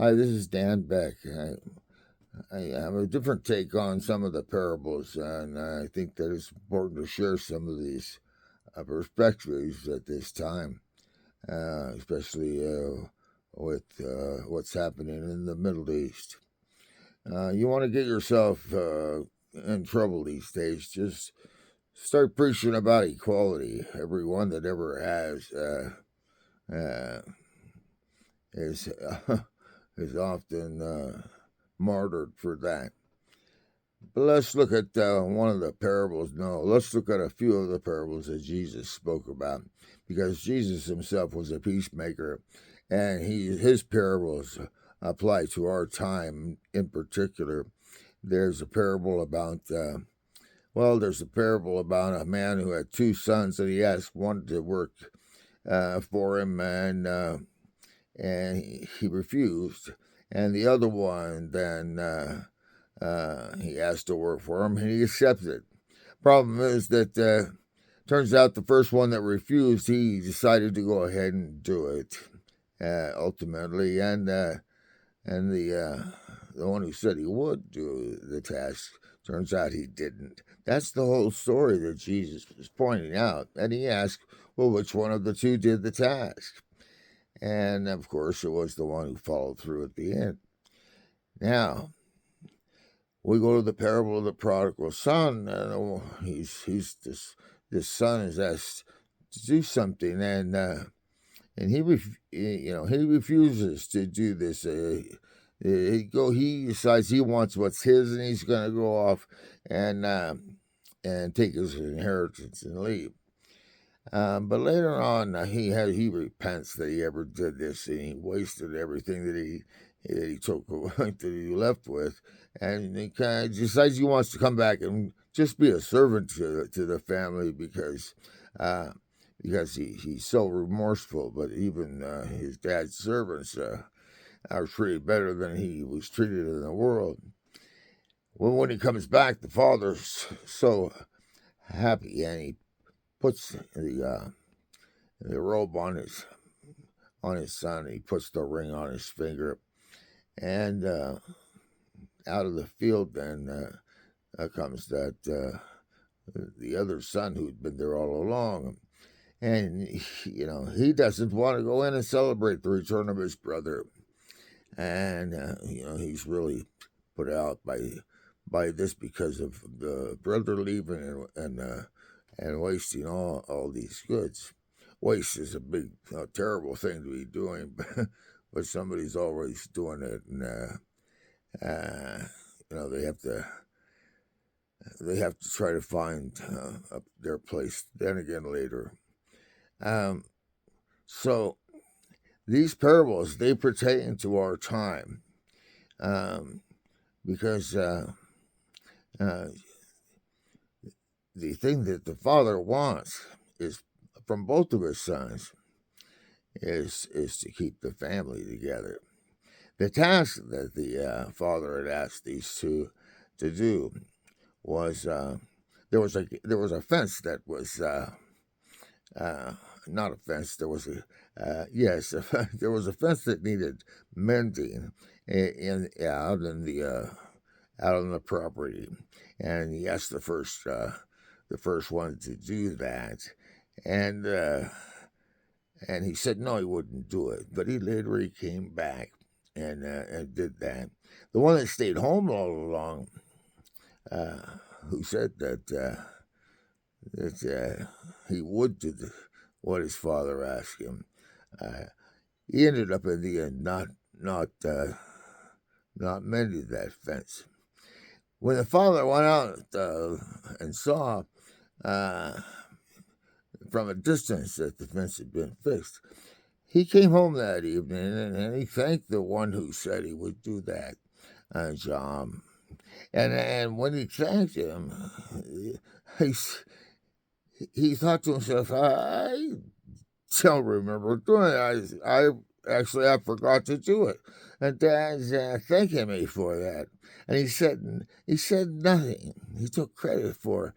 Hi, this is Dan Beck. I have a different take on some of the parables, and I think that it's important to share some of these perspectives at this time, especially with what's happening in the Middle East. You want to get yourself in trouble these days, just start preaching about equality. Everyone that ever has uh, is is often martyred for that. But let's look at one of the parables. No, let's look at a few of the parables that Jesus spoke about, because Jesus himself was a peacemaker, and his parables apply to our time in particular. There's a parable about there's a parable about a man who had two sons, and he asked one to work for him, and he refused. And the other one then he asked to work for him, and he accepted. Problem is that turns out the first one that refused, he decided to go ahead and do it ultimately, and the one who said he would do the task, turns out he didn't. That's the whole story that Jesus was pointing out. And he asked, well, which one of the two did the task? And of course, it was the one who followed through at the end. Now, we go to the parable of the prodigal son, and this son is asked to do something, and he refuses to do this. He decides he wants what's his, and he's going to go off and take his inheritance and leave. But later on, he repents that he ever did this, and he wasted everything that he took that he left with, and he kind of decides he wants to come back and just be a servant to the family because he's so remorseful. But even his dad's servants are treated better than he was treated in the world. Well, when he comes back, the father's so happy, and he puts the robe on his son. He puts the ring on his finger, and out of the field then comes that the other son who'd been there all along, and he doesn't want to go in and celebrate the return of his brother, and he's really put out by this because of the brother leaving and wasting all these goods. Waste is a big, terrible thing to be doing, but somebody's always doing it, and they have to try to find their place then again later. So these parables, they pertain to our time, because the thing that the father wants is from both of his sons is to keep the family together. The task that the father had asked these two to do was there was a fence that was not a fence. There was there was a fence that needed mending out in the property, and he asked the first one to do that, and he said no, he wouldn't do it. But later he came back and did that. The one that stayed home all along, who said that he would do what his father asked him, he ended up in the end not mending that fence. When the father went out and saw from a distance that the fence had been fixed, he came home that evening and he thanked the one who said he would do that job. And when he thanked him, he thought to himself, I don't remember doing it. I forgot to do it. And Dad's thanking me for that. And he said nothing. He took credit for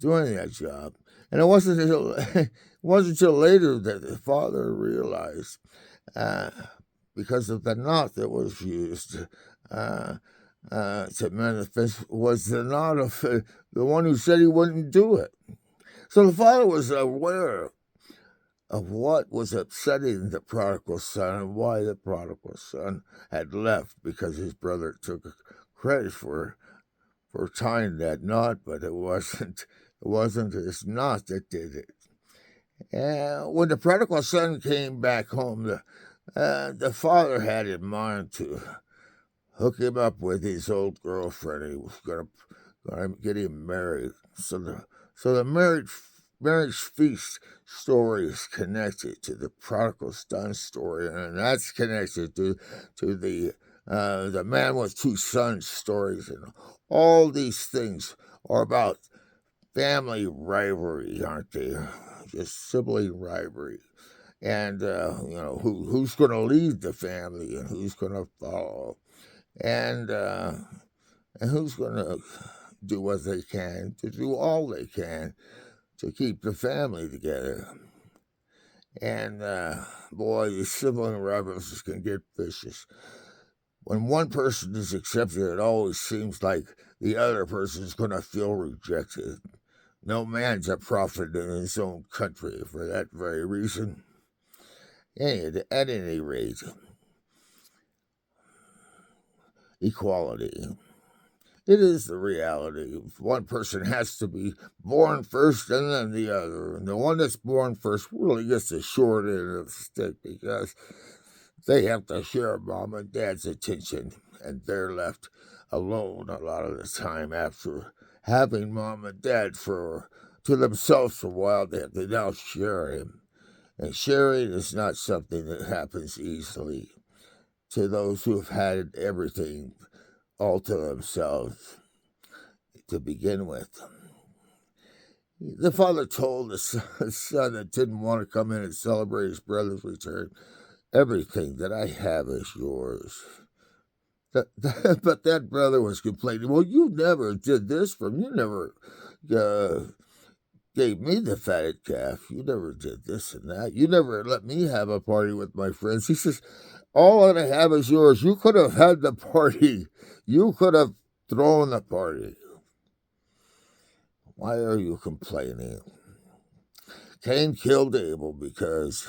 doing that job. And it wasn't until later that the father realized, because of the knot that was used to manifest, was the knot of the one who said he wouldn't do it. So the father was aware of what was upsetting the prodigal son and why the prodigal son had left, because his brother took credit for tying that knot, but it wasn't his knot that did it. And when the prodigal son came back home, the father had in mind to hook him up with his old girlfriend. He was going to get him married. So the marriage feast story is connected to the prodigal son story, and that's connected to the man with two sons stories, and all these things are about family rivalry, aren't they? Just sibling rivalry, and who's going to lead the family and who's going to follow, and who's going to do what they can to do all they can to keep the family together. And boy, these sibling rivalries can get vicious. When one person is accepted, it always seems like the other person is going to feel rejected. No man's a prophet in his own country for that very reason. At any rate, equality. It is the reality. One person has to be born first and then the other. And the one that's born first really gets the short end of the stick, because they have to share mom and dad's attention, and they're left alone a lot of the time after having mom and dad to themselves for a while. They have to now share him. And sharing is not something that happens easily to those who have had everything all to themselves to begin with. The father told the son that didn't want to come in and celebrate his brother's return, "Everything that I have is yours." But that brother was complaining, "Well, you never did this for me. You never gave me the fatted calf. You never did this and that. You never let me have a party with my friends." He says, "All that I have is yours. You could have had the party. You could have thrown the party. Why are you complaining?" Cain killed Abel because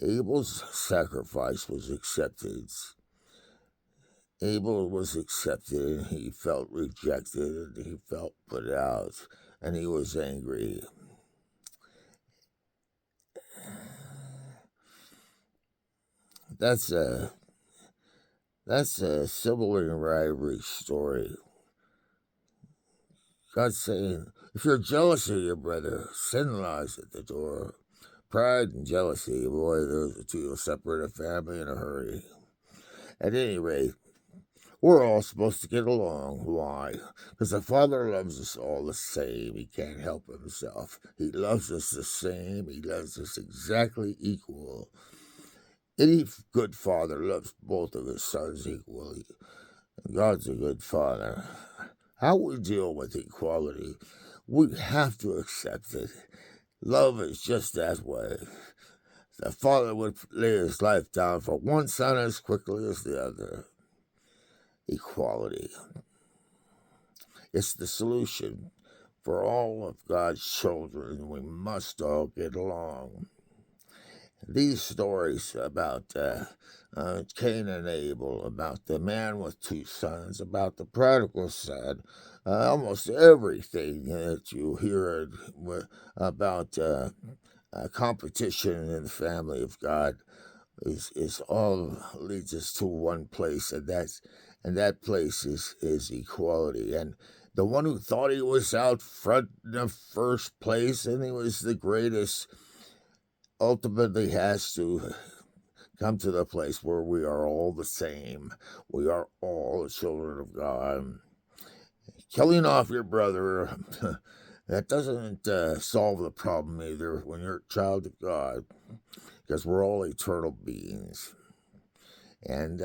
Abel's sacrifice was accepted. Abel was accepted, and he felt rejected, and he felt put out, and he was angry. That's a sibling rivalry story. God's saying, if you're jealous of your brother, sin lies at the door. Pride and jealousy, boy, those two will separate a family in a hurry. At any rate, we're all supposed to get along. Why? Because the Father loves us all the same. He can't help himself. He loves us the same. He loves us exactly equal. Any good father loves both of his sons equally. God's a good father. How we deal with equality, we have to accept it. Love is just that way. The father would lay his life down for one son as quickly as the other. Equality. It's the solution for all of God's children. We must all get along. These stories about Cain and Abel, about the man with two sons, about the prodigal son, almost everything that you hear about competition in the family of God is all leads us to one place, and that place is equality. And the one who thought he was out front in the first place and he was the greatest ultimately has to come to the place where we are all the same. We are all the children of God. Killing off your brother, that doesn't solve the problem either when you're a child of God, because we're all eternal beings. And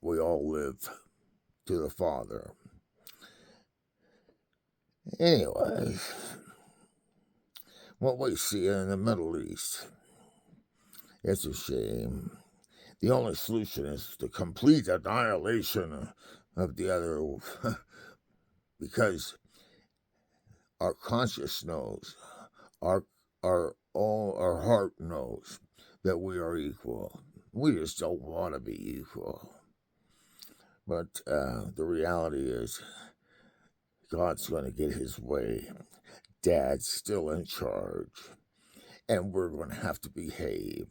we all live to the Father. Anyway, what we see in the Middle East, it's a shame. The only solution is the complete annihilation of the other, because our conscience knows, our our heart knows that we are equal. We just don't want to be equal. But the reality is, God's going to get his way. Dad's still in charge. And we're going to have to behave.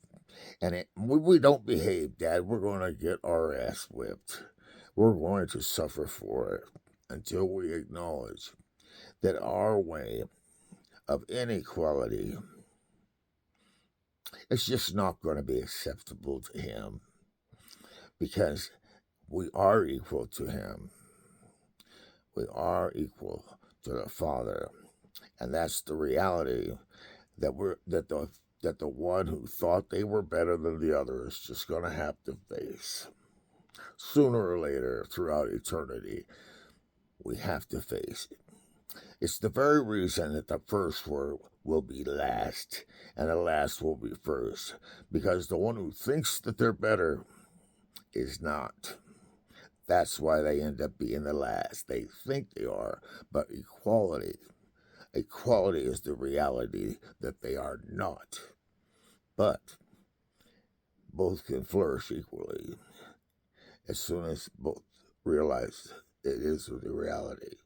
And when we don't behave, Dad, we're going to get our ass whipped. We're going to suffer for it until we acknowledge that our way of inequality is just not going to be acceptable to him, because we are equal to him. We are equal to the Father. And that's the reality that the one who thought they were better than the other is just going to have to face. Sooner or later, throughout eternity, we have to face it. It's the very reason that the first word will be last and the last will be first, because the one who thinks that they're better is not. That's why they end up being the last. They think they are, but equality is the reality that they are not. But both can flourish equally as soon as both realize it is the reality.